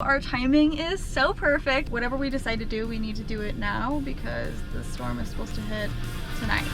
Our timing is so perfect. Whatever we decide to do, we need to do it now because the storm is supposed to hit tonight.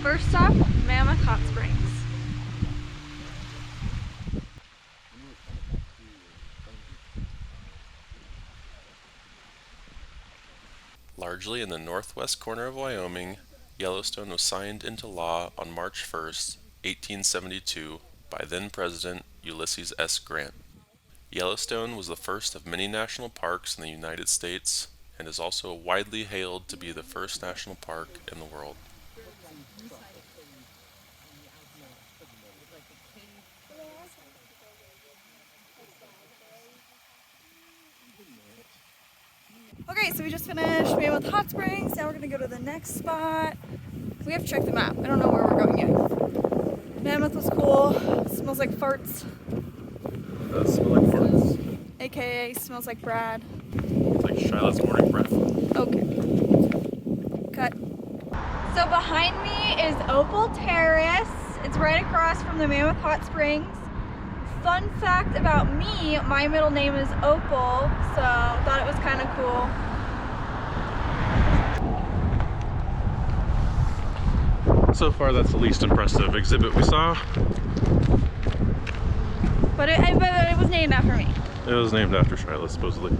First stop, Mammoth Hot Springs. Largely in the northwest corner of Wyoming, Yellowstone was signed into law on March 1st, 1872 by then-President Ulysses S. Grant. Yellowstone was the first of many national parks in the United States and is also widely hailed to be the first national park in the world. Okay, so we just finished Mammoth Hot Springs. Now we're gonna go to the next spot. We have to check the map. I don't know where we're going yet. Mammoth was cool. Smells like farts. It does smell like farts. AKA smells like Brad. It's like Shyla's morning breath. Okay. Cut. So behind me is Opal Terrace. It's right across from the Mammoth Hot Springs. Fun fact about me, my middle name is Opal, so thought it was kind of cool. So far, that's the least impressive exhibit we saw. But it was named after me. It was named after Shyla, supposedly.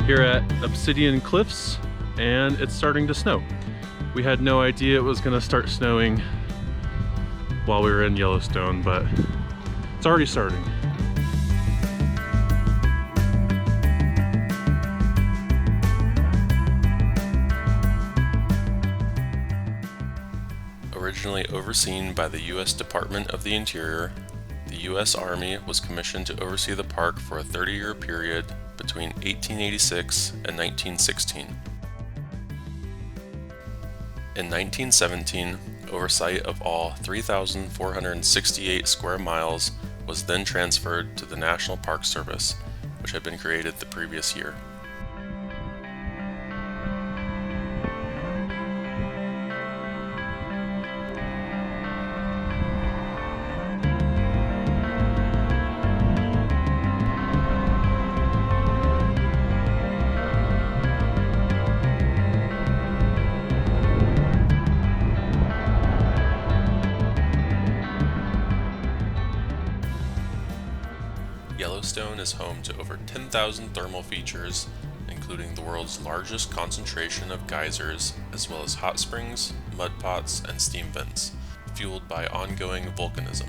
Here at Obsidian Cliffs, and it's starting to snow. We had no idea it was gonna start snowing while we were in Yellowstone, but it's already starting. Originally overseen by the U.S. Department of the Interior, the U.S. Army was commissioned to oversee the park for a 30-year period between 1886 and 1916. In 1917, oversight of all 3,468 square miles was then transferred to the National Park Service, which had been created the previous year. Yellowstone is home to over 10,000 thermal features, including the world's largest concentration of geysers, as well as hot springs, mudpots, and steam vents, fueled by ongoing volcanism.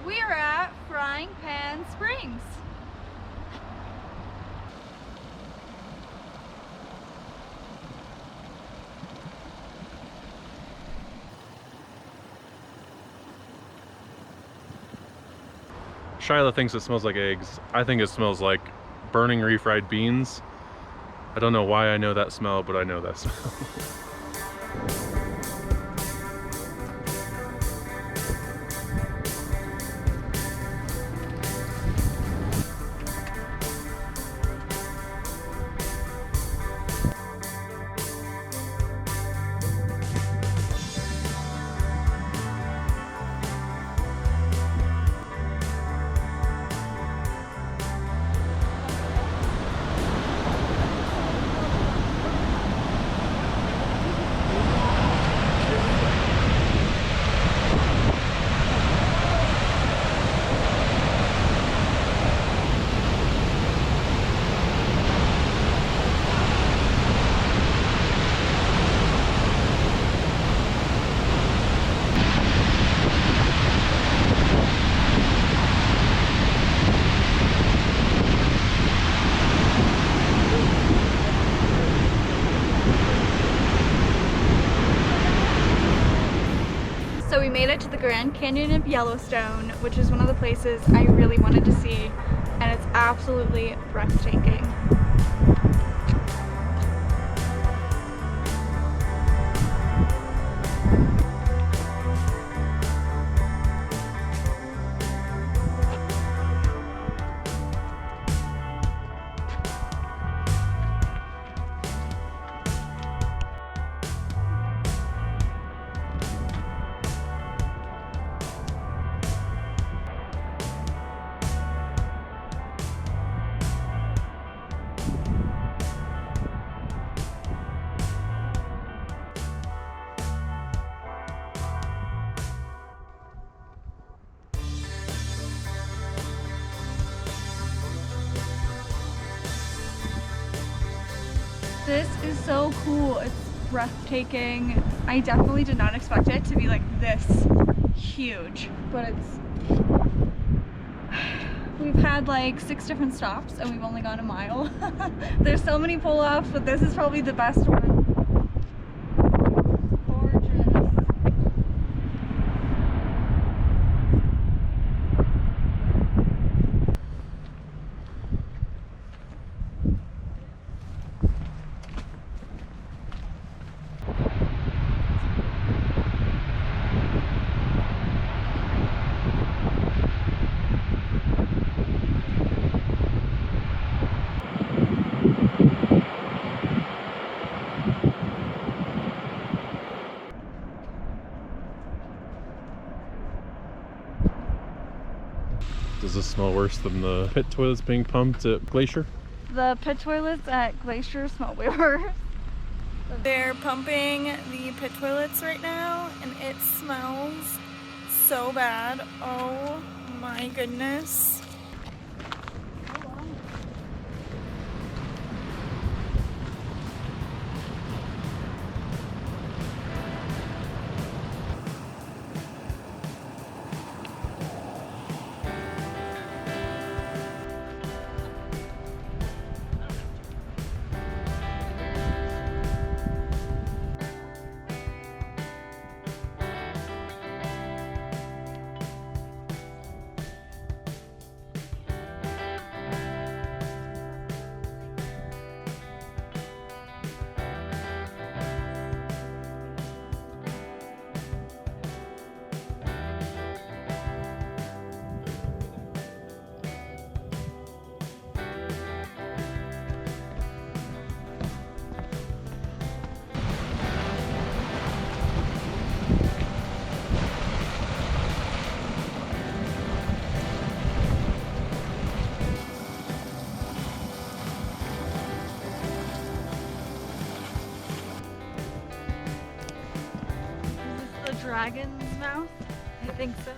We're at Frying Pan Springs. Shyla thinks it smells like eggs. I think it smells like burning refried beans. I don't know why I know that smell, but I know that smell. So we made it to the Grand Canyon of Yellowstone, which is one of the places I really wanted to see, and it's absolutely breathtaking. This is so cool. It's breathtaking. I definitely did not expect it to be like this huge, but we've had like 6 different stops and we've only gone a mile. There's so many pull-offs, but this is probably the best one. Does this smell worse than the pit toilets being pumped at Glacier? The pit toilets at Glacier smell way worse. They're pumping the pit toilets right now and it smells so bad. Oh my goodness. dragon's mouth? I think so.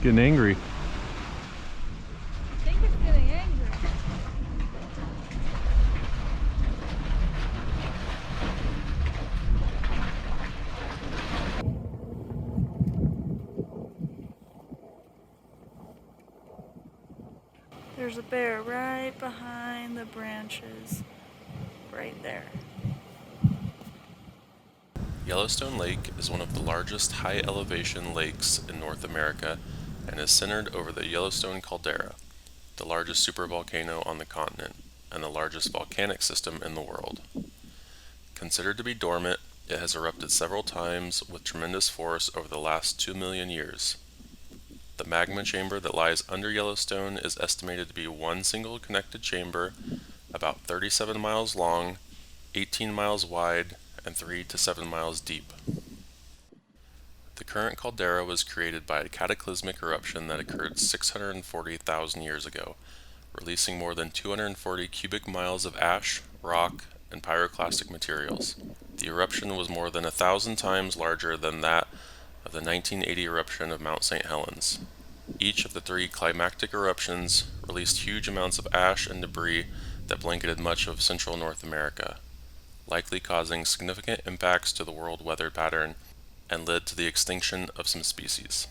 Getting angry. I think it's getting angry. There's a bear right behind the branches, right there. Yellowstone Lake is one of the largest high-elevation lakes in North America and is centered over the Yellowstone caldera, the largest supervolcano on the continent and the largest volcanic system in the world. Considered to be dormant, it has erupted several times with tremendous force over the last 2 million years. The magma chamber that lies under Yellowstone is estimated to be one single connected chamber, about 37 miles long, 18 miles wide, and 3 to 7 miles deep. The current caldera was created by a cataclysmic eruption that occurred 640,000 years ago, releasing more than 240 cubic miles of ash, rock, and pyroclastic materials. The eruption was more than 1,000 times larger than that of the 1980 eruption of Mount St. Helens. Each of the 3 climactic eruptions released huge amounts of ash and debris that blanketed much of central North America, likely causing significant impacts to the world weather pattern and led to the extinction of some species.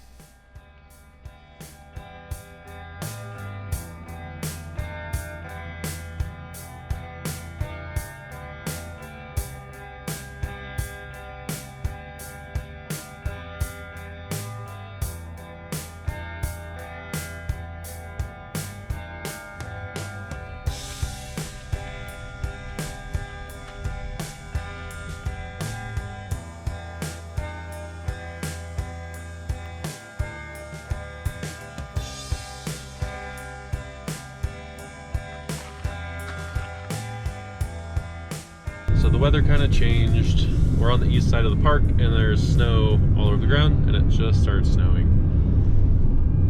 So the weather kind of changed. We're on the east side of the park and there's snow all over the ground and it just started snowing.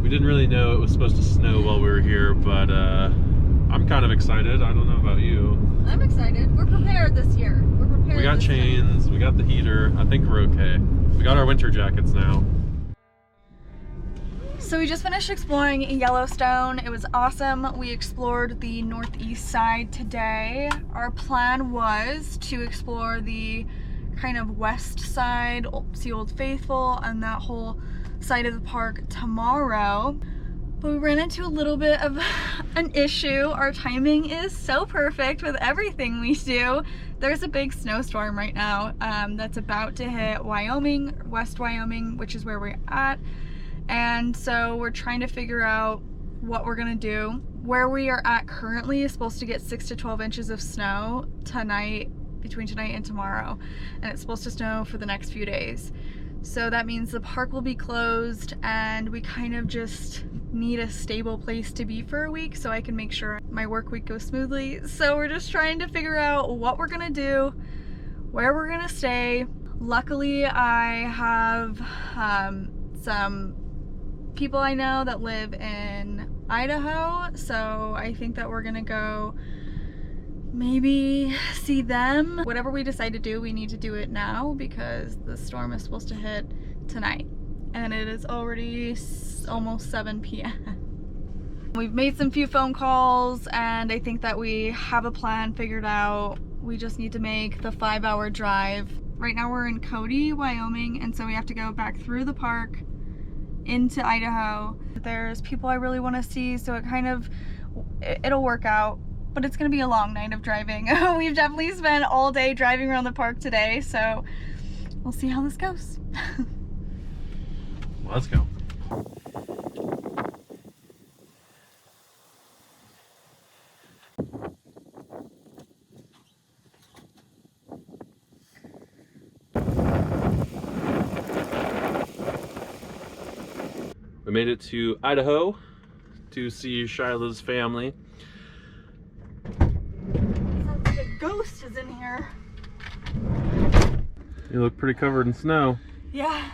We didn't really know it was supposed to snow while we were here, but I'm kind of excited. I don't know about you. I'm excited. We're prepared this year. We're prepared. We got chains, we got the heater. I think we're okay. We got our winter jackets now. So we just finished exploring Yellowstone. It was awesome. We explored the northeast side today. Our plan was to explore the kind of west side, see Old Faithful, and that whole side of the park tomorrow. But we ran into a little bit of an issue. Our timing is so perfect with everything we do. There's a big snowstorm right now that's about to hit Wyoming, West Wyoming, which is where we're at. And so we're trying to figure out what we're gonna do. Where we are at currently is supposed to get 6 to 12 inches of snow tonight, between tonight and tomorrow. And it's supposed to snow for the next few days. So that means the park will be closed and we kind of just need a stable place to be for a week so I can make sure my work week goes smoothly. So we're just trying to figure out what we're gonna do, where we're gonna stay. Luckily, I have some people I know that live in Idaho, so I think that we're gonna go maybe see them. Whatever we decide to do, we need to do it now because the storm is supposed to hit tonight and it is already almost 7 p.m. We've made some few phone calls and I think that we have a plan figured out. We just need to make the 5-hour drive. Right now we're in Cody, Wyoming, and so we have to go back through the park into Idaho. There's people I really want to see, so it'll work out. but it's gonna be a long night of driving. We've definitely spent all day driving around the park today, so we'll see how this goes. Let's go. We made it to Idaho to see Shyla's family. Sounds like a ghost is in here. You look pretty covered in snow. Yeah,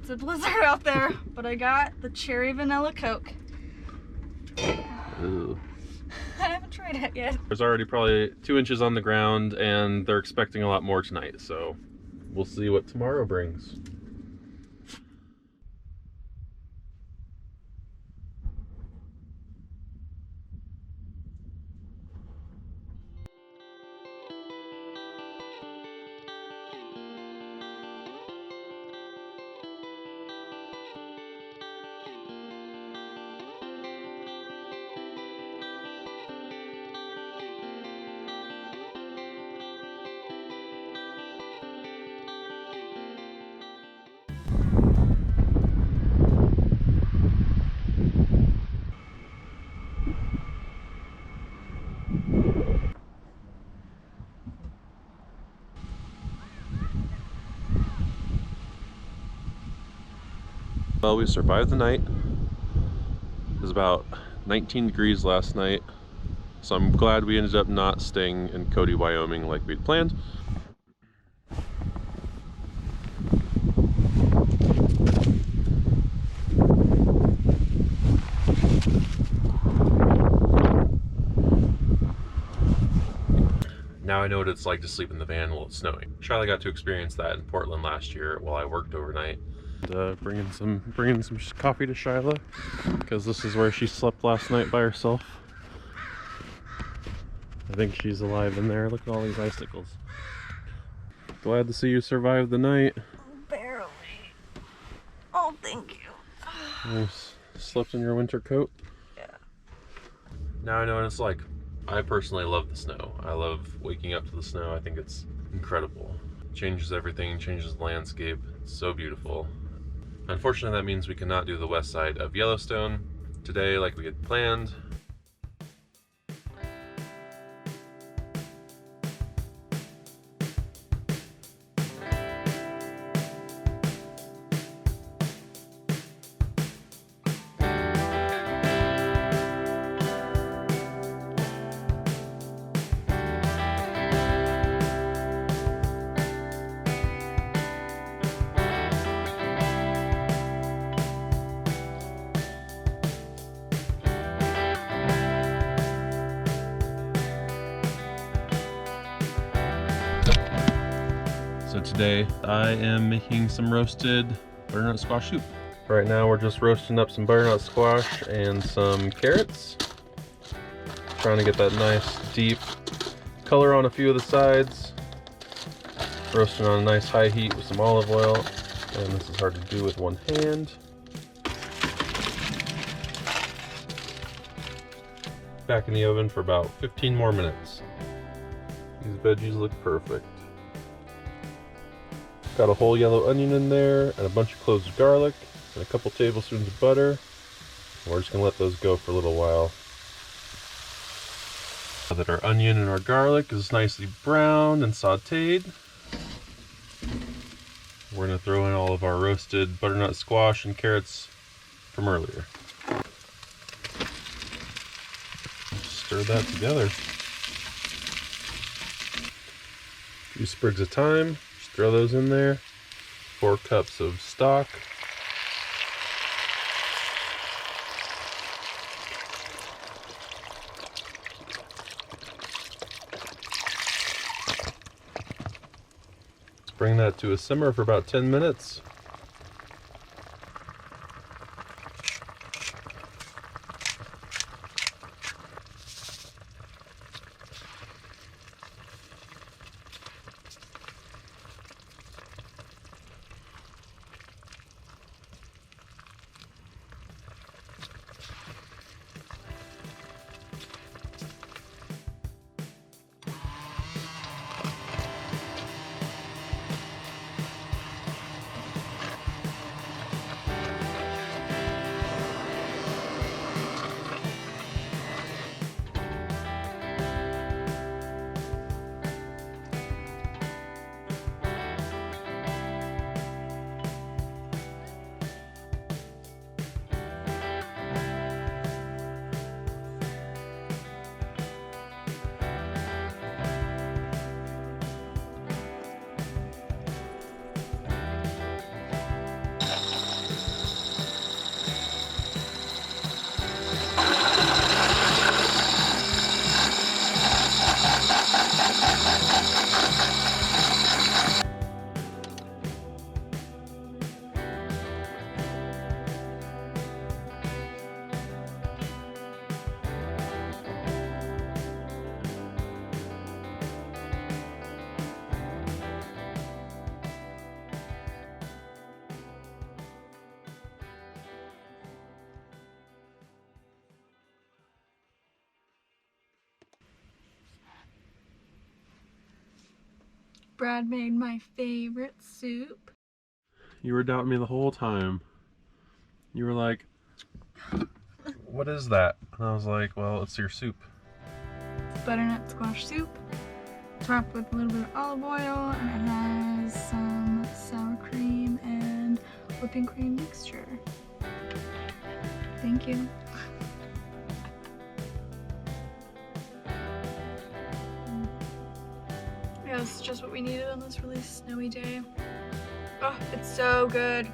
it's a blizzard out there, but I got the cherry vanilla Coke. Ooh. I haven't tried it yet. There's already probably 2 inches on the ground, and they're expecting a lot more tonight, so we'll see what tomorrow brings. Well, we survived the night. It was about 19 degrees last night, so I'm glad we ended up not staying in Cody, Wyoming like we'd planned. Now I know what it's like to sleep in the van while it's snowing. Shyla got to experience that in Portland last year while I worked overnight. Bringing some coffee to Shyla because this is where she slept last night by herself. I think she's alive in there. Look at all these icicles. Glad to see you survived the night. Barely. Oh, thank you. You slept in your winter coat? Yeah. Now I know what it's like. I personally love the snow. I love waking up to the snow. I think it's incredible. It changes everything, changes the landscape. It's so beautiful. Unfortunately, that means we cannot do the west side of Yellowstone today like we had planned. So today I am making some roasted butternut squash soup. Right now we're just roasting up some butternut squash and some carrots. Trying to get that nice deep color on a few of the sides. Roasting on a nice high heat with some olive oil. And this is hard to do with one hand. Back in the oven for about 15 more minutes. These veggies look perfect. Got a whole yellow onion in there and a bunch of cloves of garlic and a couple tablespoons of butter. We're just gonna let those go for a little while. Now that our onion and our garlic is nicely browned and sauteed, we're gonna throw in all of our roasted butternut squash and carrots from earlier. Stir that together. A few sprigs of thyme. Throw those in there. 4 cups of stock. Let's bring that to a simmer for about 10 minutes. Brad made my favorite soup. You were doubting me the whole time. You were like, what is that? And I was like, well, it's your soup. It's butternut squash soup, topped with a little bit of olive oil, and it has some sour cream and whipping cream mixture. Thank you. Yeah, this is just what we needed on this really snowy day. Oh, it's so good.